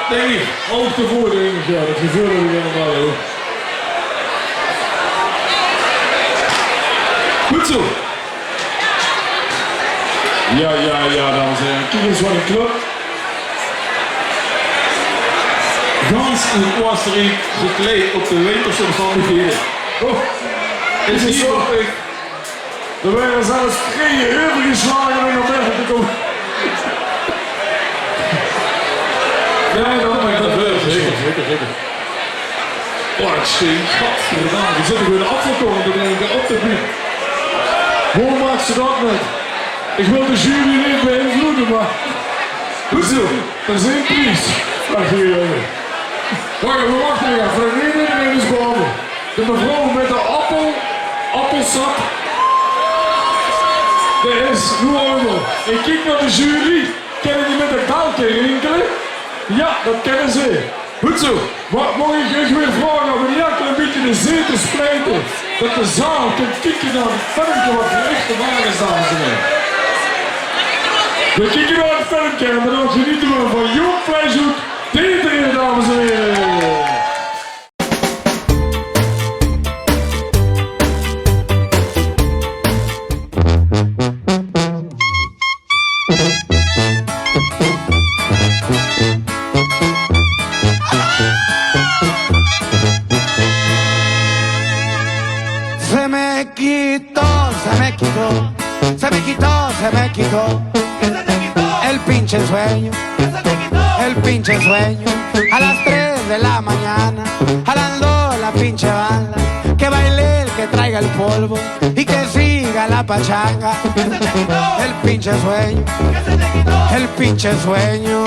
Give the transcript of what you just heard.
denk ik. Hoogte voor, denk ik. Ja, dat gevoel heb ik helemaal, hoor. Goed zo. Ja, dames en heren. Kijk eens wat een club. Gans in Oostenrijk gekleed op de winterse omstandigheden. Oh, is hier zo? Er werden zelfs 2 rubber geslagen om op even te komen. Ja, dat maakt dat wel. Zeker. Oh, het is geen gat. We zitten weer de afvalkorn te drinken op de buurt. Hoe maakt ze dat net? Ik wil de jury niet beïnvloeden, maar... Goed zo, dat is één prijs. Wacht hier, jongen. We wachten even. Voor iedereen is begonnen. De mevrouw met de appelsap. Dat is nu allemaal. Ik kijk naar de jury. Kennen die met de kalken rinkelen? Ja, dat kennen ze. Goed zo. Wat mag ik echt weer vragen om een een beetje de zee te splijten? Dat de zaal kan kijken naar het filmpje wat gericht te maken is, dames en heren. We kijken naar het filmpje en dan genieten we van Jonk Vleisj, Teter, dames en heren. Se me quitó el pinche sueño, a las 3 de la mañana, jalando la pinche banda, que baile el que traiga el polvo y que siga la pachanga, el pinche sueño,